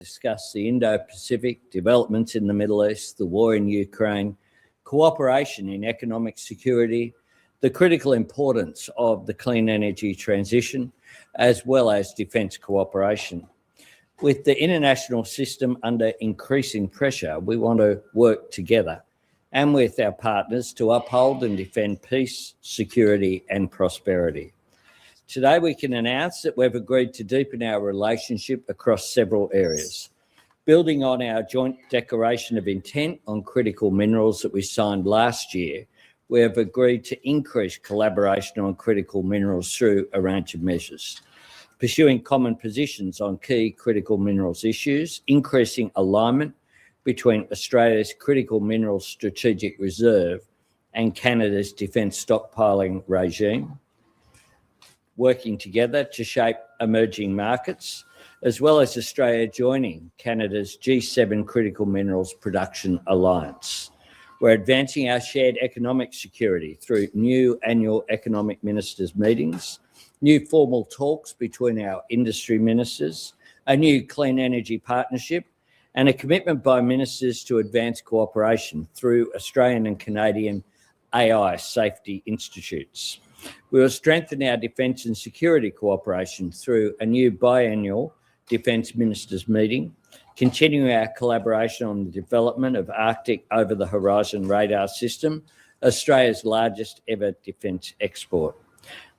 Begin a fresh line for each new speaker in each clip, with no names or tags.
discuss the Indo-Pacific, developments in the Middle East, the war in Ukraine, cooperation in economic security, the critical importance of the clean energy transition, as well as defence cooperation. With the international system under increasing pressure, we want to work together and with our partners to uphold and defend peace, security and prosperity. Today, we can announce that we've agreed to deepen our relationship across several areas. Building on our joint declaration of intent on critical minerals that we signed last year, we have agreed to increase collaboration on critical minerals through a range of measures, pursuing common positions on key critical minerals issues, increasing alignment between Australia's critical minerals strategic reserve and Canada's defence stockpiling regime, working together to shape emerging markets, as well as Australia joining Canada's G7 Critical Minerals Production Alliance. We're advancing our shared economic security through new annual economic ministers' meetings, new formal talks between our industry ministers, a new clean energy partnership, and a commitment by ministers to advance cooperation through Australian and Canadian AI safety institutes. We will strengthen our defence and security cooperation through a new biannual Defence Ministers meeting, continuing our collaboration on the development of Arctic over-the-horizon radar system, Australia's largest ever defence export.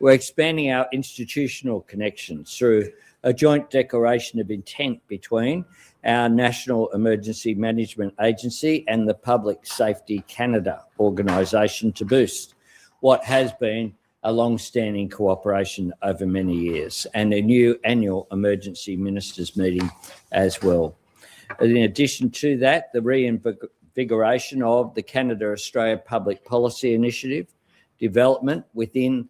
We're expanding our institutional connections through a joint declaration of intent between our National Emergency Management Agency and the Public Safety Canada organisation to boost what has been a long-standing cooperation over many years, and a new annual emergency ministers meeting as well. In addition to that, the reinvigoration of the Canada-Australia Public Policy Initiative, development with the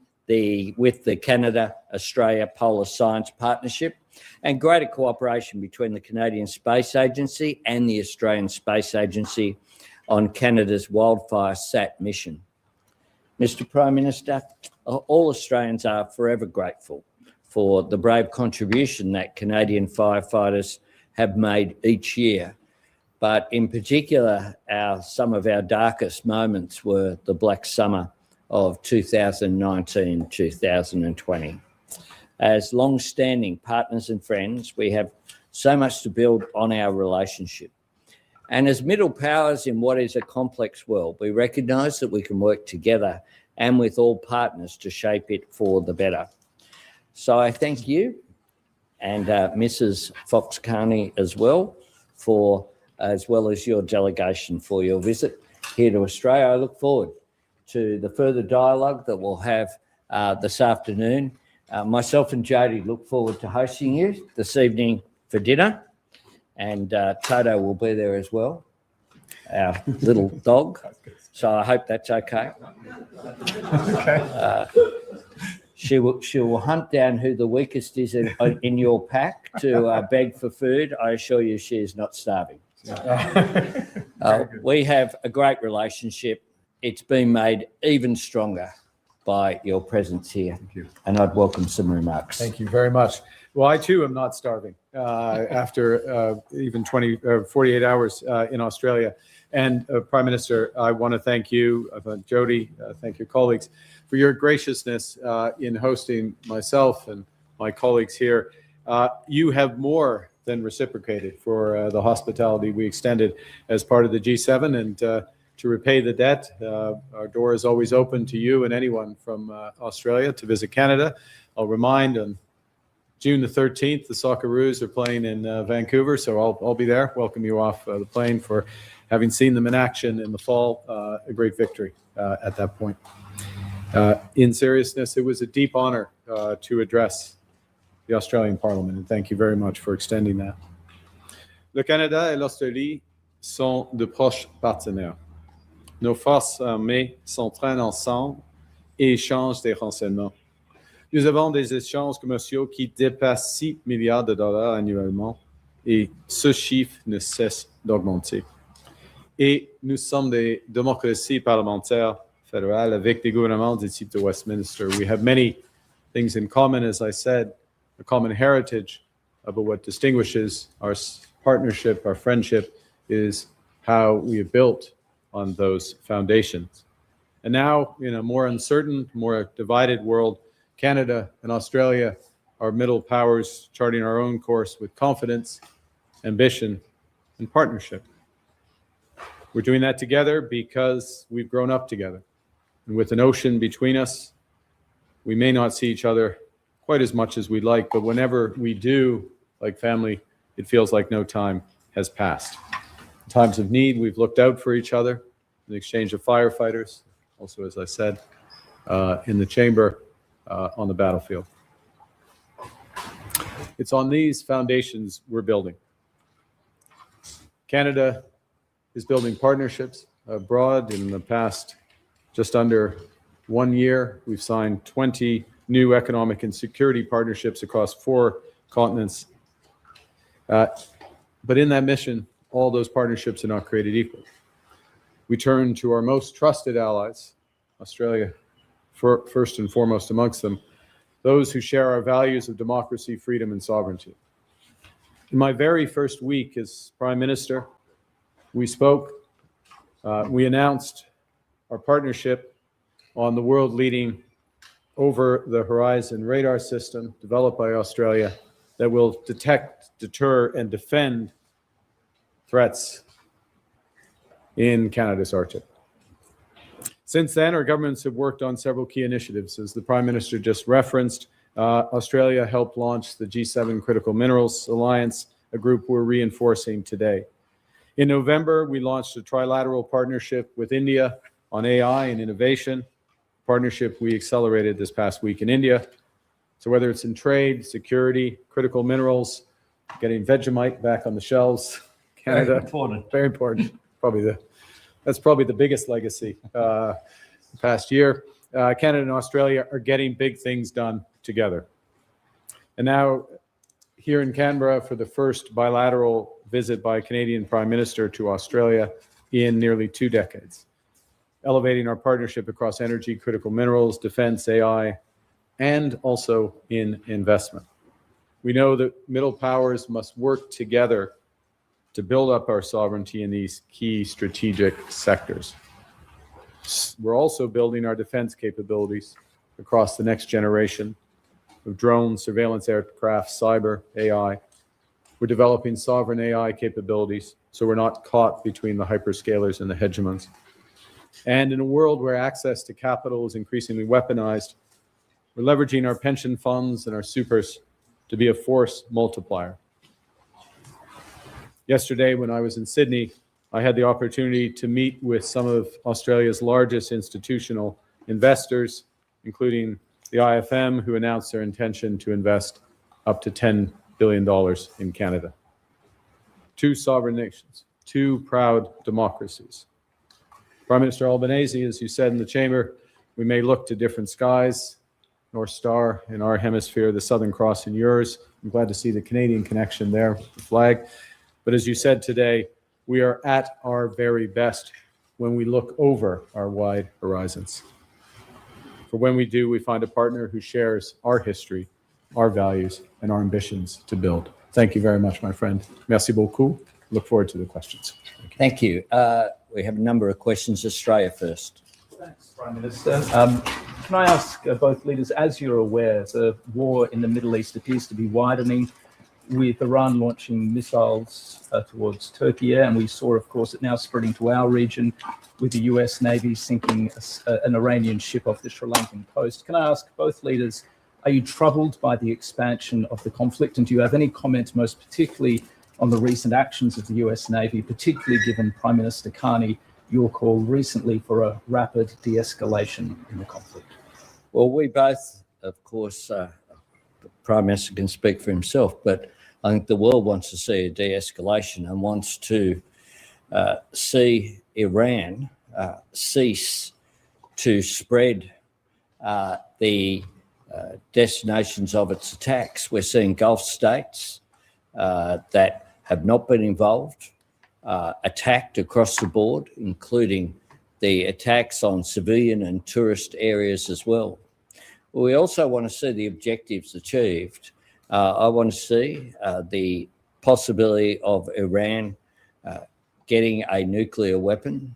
Canada-Australia Polar Science Partnership, and greater cooperation between the Canadian Space Agency and the Australian Space Agency on Canada's wildfire SAT mission. Mr. Prime Minister, all Australians are forever grateful for the brave contribution that Canadian firefighters have made each year. But in particular, some of our darkest moments were the Black Summer of 2019-2020. As long-standing partners and friends, we have so much to build on our relationship. And as middle powers in what is a complex world, we recognise that we can work together and with all partners to shape it for the better. So I thank you and Mrs. Fox Carney as well as your delegation for your visit here to Australia. I look forward to the further dialogue that we'll have this afternoon. Myself and Jody look forward to hosting you this evening for dinner, and Toto will be there as well, our little dog. So I hope that's okay. She will hunt down who the weakest is in your pack to beg for food. I assure you she is not starving. We have a great relationship. It's been made even stronger by your presence here.
Thank you.
And I'd welcome some remarks.
Thank you very much. Well, I too am not starving after even 48 hours in Australia. And Prime Minister, I want to thank you, Jody, thank your colleagues for your graciousness in hosting myself and my colleagues here. You have more than reciprocated for the hospitality we extended as part of the G7, and to repay the debt, our door is always open to you and anyone from Australia to visit Canada. I'll remind on June the 13th, the Socceroos are playing in Vancouver, so I'll be there. Welcome you off the plane for having seen them in action in the fall, a great victory at that point. In seriousness, it was a deep honor to address the Australian Parliament, and thank you very much for extending that. Le Canada et l'Australie sont de proches partenaires. Nos forces armées s'entraînent ensemble et échangent des renseignements. Nous avons des échanges commerciaux qui dépassent 6 milliards de dollars annuellement, et ce chiffre ne cesse d'augmenter. Et nous sommes des démocraties parlementaires fédérales avec des gouvernements du type de Westminster. We have many things in common, as I said, a common heritage, but what distinguishes our partnership, our friendship, is how we have built on those foundations. And now, in a more uncertain, more divided world, Canada and Australia are middle powers charting our own course with confidence, ambition, and partnership. We're doing that together because we've grown up together. And with an ocean between us, we may not see each other quite as much as we'd like, but whenever we do, like family, it feels like no time has passed. In times of need, we've looked out for each other in exchange of firefighters, also, as I said, in the chamber, on the battlefield. It's on these foundations we're building. Canada is building partnerships abroad. In the past just under 1 year, we've signed 20 new economic and security partnerships across 4 continents. But in that mission, all those partnerships are not created equal. We turn to our most trusted allies, Australia first and foremost amongst them, those who share our values of democracy, freedom, and sovereignty. In my very first week as Prime Minister, we spoke, we announced our partnership on the world-leading over-the-horizon radar system developed by Australia that will detect, deter, and defend threats in Canada's Arctic. Since then, our governments have worked on several key initiatives. As the Prime Minister just referenced, Australia helped launch the G7 Critical Minerals Alliance, a group we're reinforcing today. In November, we launched a trilateral partnership with India on AI and innovation, partnership we accelerated this past week in India. So whether it's in trade, security, critical minerals, getting Vegemite back on the shelves, Canada, very important, that's probably the biggest legacy past year. Canada and Australia are getting big things done together. And now here in Canberra for the first bilateral visit by a Canadian Prime Minister to Australia in nearly 2 decades, elevating our partnership across energy, critical minerals, defense, AI, and also in investment. We know that middle powers must work together to build up our sovereignty in these key strategic sectors. We're also building our defense capabilities across the next generation of drones, surveillance aircraft, cyber, AI. We're developing sovereign AI capabilities so we're not caught between the hyperscalers and the hegemons. And in a world where access to capital is increasingly weaponized, we're leveraging our pension funds and our supers to be a force multiplier. Yesterday, when I was in Sydney, I had the opportunity to meet with some of Australia's largest institutional investors, including the IFM, who announced their intention to invest up to $10 billion in Canada. 2 sovereign nations, 2 proud democracies. Prime Minister Albanese, as you said in the chamber, we may look to different skies, North Star in our hemisphere, the Southern Cross in yours. I'm glad to see the Canadian connection there, the flag. But as you said today, we are at our very best when we look over our wide horizons. For when we do, we find a partner who shares our history, our values, and our ambitions to build. Thank you very much, my friend. Merci beaucoup. Look forward to the questions.
Thank you. We have a number of questions. Australia first.
Thanks, Prime Minister. Can I ask both leaders, as you're aware, the war in the Middle East appears to be widening, with Iran launching missiles towards Turkey, and we saw, of course, it now spreading to our region with the US Navy sinking an Iranian ship off the Sri Lankan coast. Can I ask both leaders, are you troubled by the expansion of the conflict, and do you have any comments, most particularly on the recent actions of the US Navy, particularly given Prime Minister Carney, your call recently for a rapid de-escalation in the conflict?
Well, we both, of course, the Prime Minister can speak for himself, but I think the world wants to see a de-escalation and wants to see Iran cease to spread the destinations of its attacks. We're seeing Gulf states that have not been involved attacked across the board, including the attacks on civilian and tourist areas as well. We also want to see the objectives achieved. I want to see the possibility of Iran getting a nuclear weapon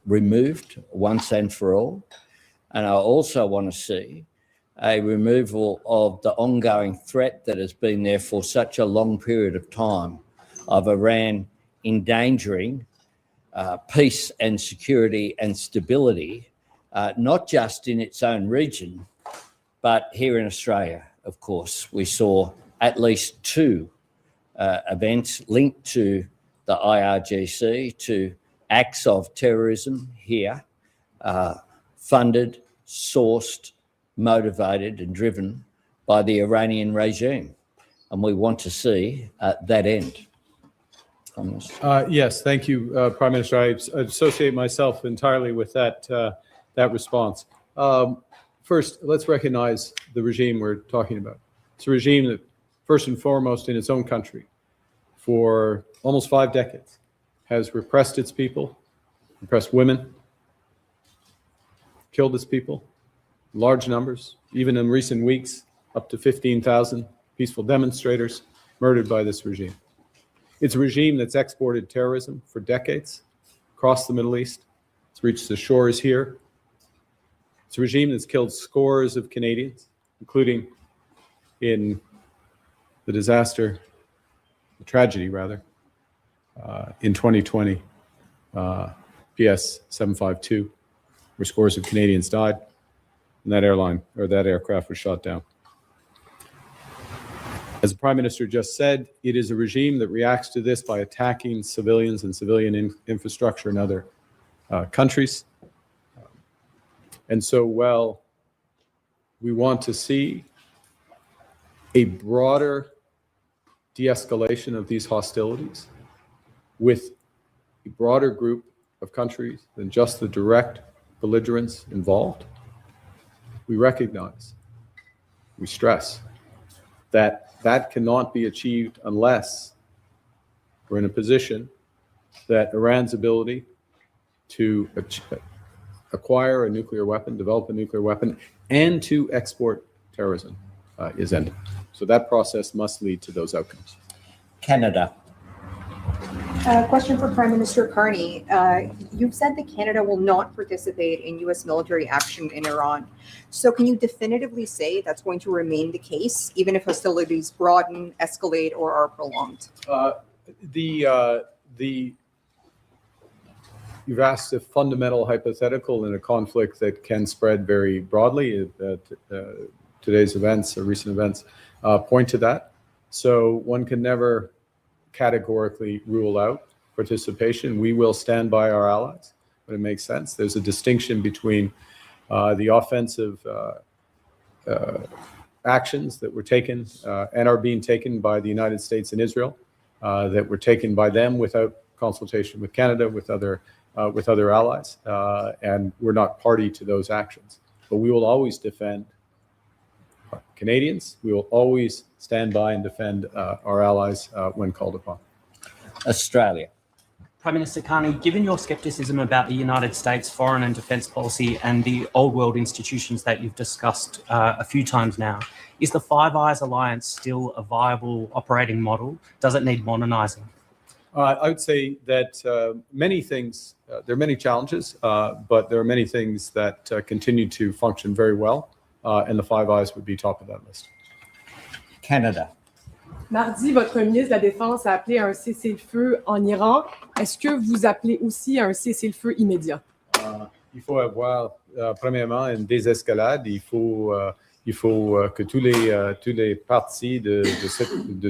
removed once and for all. And I also want to see a removal of the ongoing threat that has been there for such a long period of time of Iran endangering peace and security and stability, not just in its own region, but here in Australia, of course. We saw at least 2 events linked to the IRGC, to acts of terrorism here, funded, sourced, motivated and driven by the Iranian regime. And we want to see that end.
Yes, thank you, Prime Minister. I associate myself entirely with that response. First, let's recognize the regime we're talking about. It's a regime that, first and foremost, in its own country, for almost 5 decades, has repressed its people, repressed women, killed its people, large numbers, even in recent weeks, up to 15,000 peaceful demonstrators murdered by this regime. It's a regime that's exported terrorism for decades across the Middle East. It's reached the shores here. It's a regime that's killed scores of Canadians, including in the disaster, the tragedy rather, in 2020, PS 752, where scores of Canadians died, and that aircraft was shot down. As the Prime Minister just said, it is a regime that reacts to this by attacking civilians and civilian infrastructure in other countries. And so, while we want to see a broader de-escalation of these hostilities with a broader group of countries than just the direct belligerents involved, we recognize, we stress that that cannot be achieved unless we're in a position that Iran's ability to acquire a nuclear weapon, develop a nuclear weapon, and to export terrorism is ended. So that process must lead to those outcomes.
Canada.
Question for Prime Minister Carney. You've said that Canada will not participate in U.S. military action in Iran. So can you definitively say that's going to remain the case, even if hostilities broaden, escalate, or are prolonged?
You've asked a fundamental hypothetical in a conflict that can spread very broadly. Today's events, or recent events, point to that. So one can never categorically rule out participation. We will stand by our allies when it makes sense. There's a distinction between the offensive actions that were taken and are being taken by the United States and Israel, that were taken by them without consultation with Canada, with other allies, and we're not party to those actions. But we will always defend Canadians. We will always stand by and defend our allies when called upon.
Australia.
Prime Minister Carney, given your skepticism about the United States foreign and defence policy and the old world institutions that you've discussed a few times now, is the Five Eyes Alliance still a viable operating model? Does it need modernising?
I would say that many things, there are many challenges, but there are many things that continue to function very well, and the Five Eyes would be top of that list.
Canada.
Mardi, votre ministre de la Défense a appelé à un cessez-le-feu en Iran. Est-ce que vous appelez aussi à un cessez-le-feu immédiat?
Il faut avoir, premièrement, une désescalade. Il faut que tous les parties de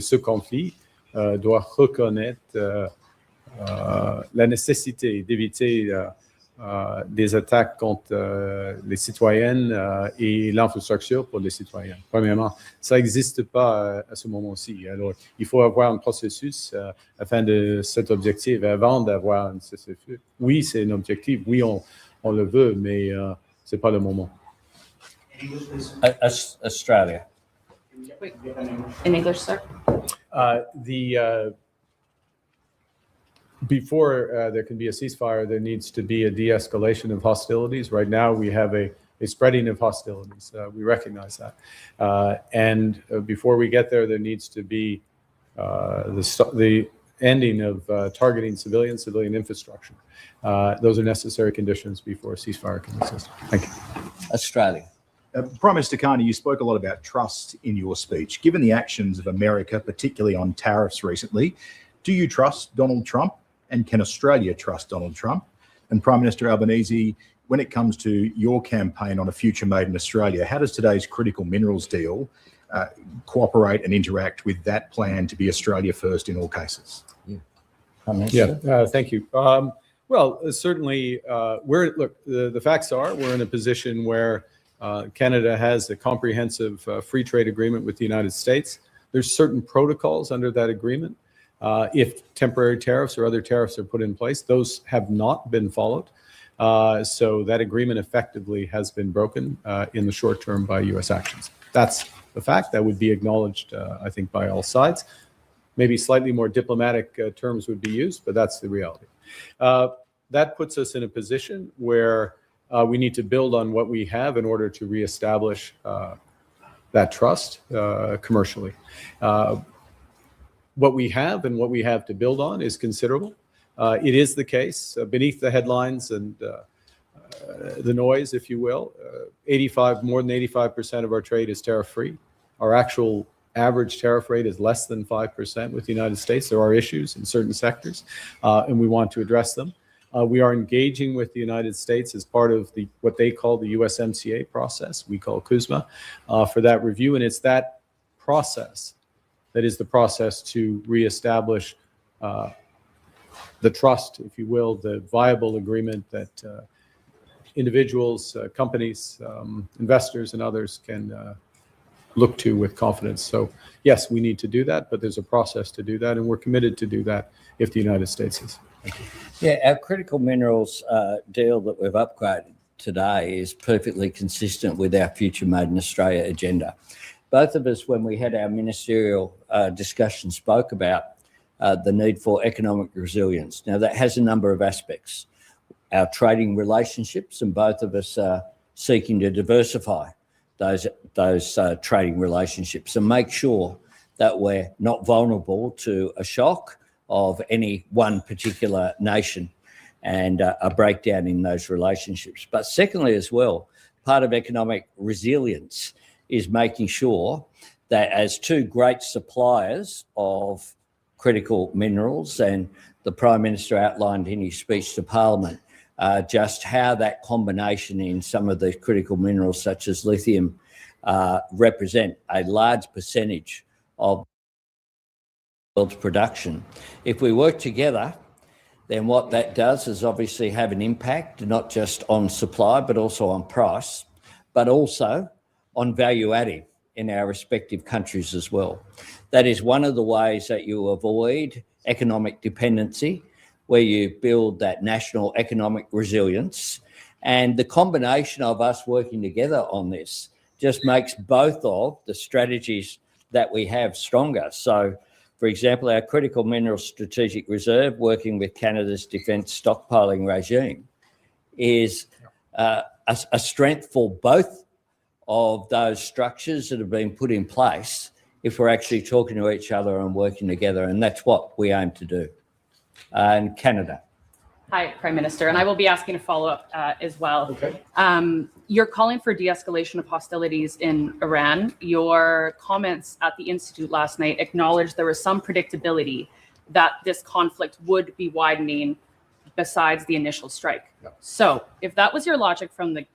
ce conflit doivent reconnaître la nécessité d'éviter des attaques contre les citoyennes et l'infrastructure pour les citoyens. Premièrement, ça n'existe pas à ce moment-ci. Alors, il faut avoir un processus afin de cet objectif avant d'avoir un cessez-le-feu. Oui, c'est un objectif. Oui, on le veut, mais c'est pas le moment.
Australia.
In English, sir.
Before there can be a ceasefire, there needs to be a de-escalation of hostilities. Right now, we have a spreading of hostilities. We recognize that. And before we get there, there needs to be the ending of targeting civilian infrastructure. Those are necessary conditions before a ceasefire can exist. Thank you.
Australia.
Prime Minister Carney, you spoke a lot about trust in your speech. Given the actions of America, particularly on tariffs recently, do you trust Donald Trump, and can Australia trust Donald Trump? And Prime Minister Albanese, when it comes to your campaign on a future made in Australia, how does today's critical minerals deal cooperate and interact with that plan to be Australia first in all cases?
Prime Minister.
Yeah, thank you. Well, certainly, the facts are we're in a position where Canada has a comprehensive free trade agreement with the United States. There's certain protocols under that agreement. If temporary tariffs or other tariffs are put in place, those have not been followed. So that agreement effectively has been broken in the short term by U.S. actions. That's the fact that would be acknowledged, I think, by all sides. Maybe slightly more diplomatic terms would be used, but that's the reality. That puts us in a position where we need to build on what we have in order to reestablish that trust commercially. What we have and what we have to build on is considerable. It is the case beneath the headlines and the noise, if you will. More than 85% of our trade is tariff-free. Our actual average tariff rate is less than 5% with the United States. There are issues in certain sectors, and we want to address them. We are engaging with the United States as part of what they call the USMCA process. We call CUSMA for that review, and it's that process that is the process to reestablish the trust, if you will, the viable agreement that individuals, companies, investors, and others can look to with confidence. So yes, we need to do that, but there's a process to do that, and we're committed to do that if the United States is. Thank you.
Yeah, our critical minerals deal that we've upgraded today is perfectly consistent with our Future Made in Australia agenda. Both of us, when we had our ministerial discussion, spoke about the need for economic resilience. Now, that has a number of aspects. Our trading relationships, and both of us are seeking to diversify those trading relationships and make sure that we're not vulnerable to a shock of any one particular nation and a breakdown in those relationships. But secondly, as well, part of economic resilience is making sure that as two great suppliers of critical minerals, and the Prime Minister outlined in his speech to Parliament just how that combination in some of the critical minerals such as lithium represent a large percentage of the world's production. If we work together, then what that does is obviously have an impact not just on supply but also on price, but also on value adding in our respective countries as well. That is one of the ways that you avoid economic dependency, where you build that national economic resilience. And the combination of us working together on this just makes both of the strategies that we have stronger. So, for example, our critical minerals strategic reserve, working with Canada's defence stockpiling regime, is a strength for both of those structures that have been put in place if we're actually talking to each other and working together. And that's what we aim to do. And Canada.
Hi, Prime Minister, and I will be asking a follow-up as well.
Okay.
You're calling for de-escalation of hostilities in Iran. Your comments at the Institute last night acknowledged there was some predictability that this conflict would be widening besides the initial strike.
Yeah.
So if that was your logic from the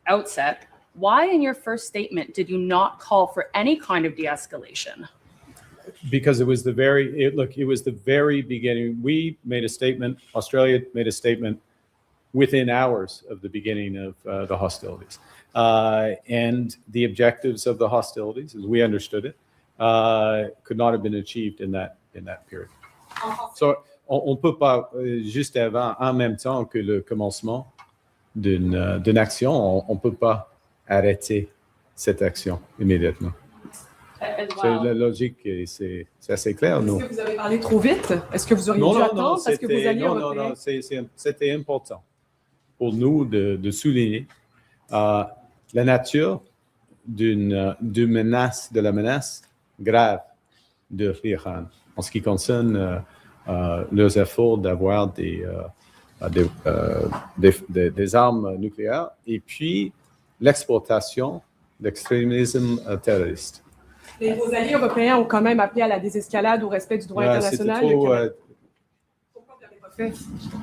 outset, why in your first statement did you not call for any kind of de-escalation?
Because it was the very beginning. We made a statement, Australia made a statement within hours of the beginning of the hostilities. And the objectives of the hostilities, as we understood it, could not have been achieved in that period. So, on peut pas, juste avant, en même temps que le commencement d'une action, on peut pas arrêter cette action immédiatement. C'est la logique, c'est assez clair.
Est-ce que vous avez parlé trop vite? Est-ce que vous auriez dû attendre parce que vos alliés européens...
C'était important pour nous de souligner la nature de la menace grave de l'Iran en ce qui concerne leurs efforts d'avoir des armes nucléaires et puis l'exportation d'extrémisme terroriste.
Et vos alliés européens ont quand même appelé à la désescalade, au respect du droit international.
C'était trop,
Pourquoi vous l'avez pas fait?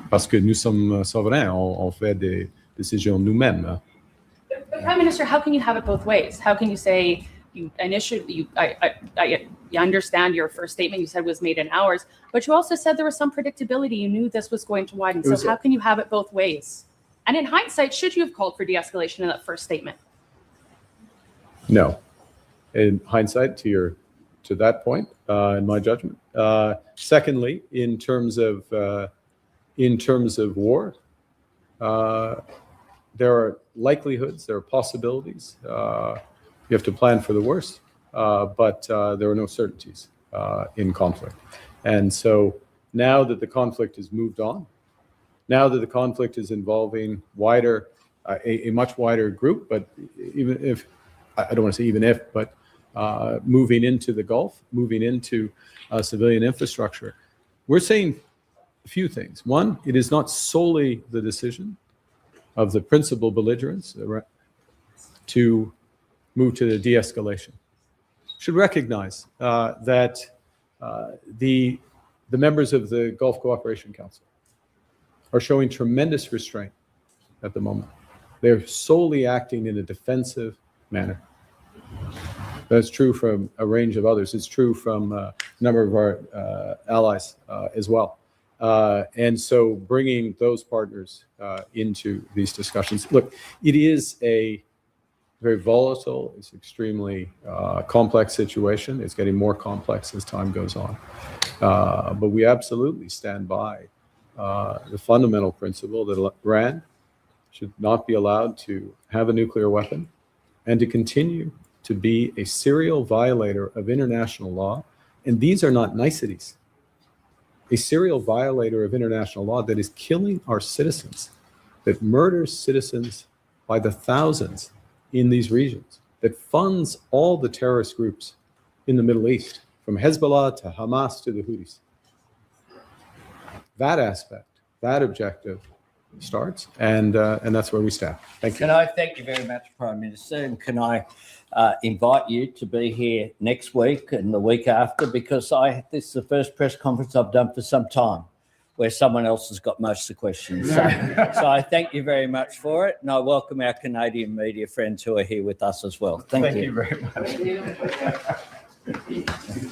parce que nous sommes souverains, on fait des décisions nous-mêmes. Hein.
But Prime Minister, how can you have it both ways? How can you say I understand your first statement you said was made in hours, but you also said there was some predictability. You knew this was going to widen. So how can you have it both ways? And in hindsight, should you have called for de-escalation in that first statement?
No. In hindsight, to that point, in my judgment. Secondly, in terms of war, there are likelihoods, there are possibilities. You have to plan for the worst, but there are no certainties in conflict. And so now that the conflict has moved on, now that the conflict is involving a much wider group, but even if, I don't want to say even if, but moving into the Gulf, moving into civilian infrastructure, we're saying a few things. One, it is not solely the decision of the principal belligerents to move to the de-escalation. Should recognize that the members of the Gulf Cooperation Council are showing tremendous restraint at the moment. They're solely acting in a defensive manner. That's true from a range of others. It's true from a number of our allies as well. And so bringing those partners into these discussions. Look, it is a very volatile, it's extremely complex situation. It's getting more complex as time goes on. But we absolutely stand by the fundamental principle that Iran should not be allowed to have a nuclear weapon and to continue to be a serial violator of international law. And these are not niceties. A serial violator of international law that is killing our citizens, that murders citizens by the thousands in these regions, that funds all the terrorist groups in the Middle East, from Hezbollah to Hamas to the Houthis. That aspect, that objective starts, and that's where we stand. Thank you.
Can I thank you very much, Prime Minister, and can I invite you to be here next week and the week after, because this is the first press conference I've done for some time where someone else has got most of the questions. So I thank you very much for it, and I welcome our Canadian media friends who are here with us as well. Thank you.
Thank you very much.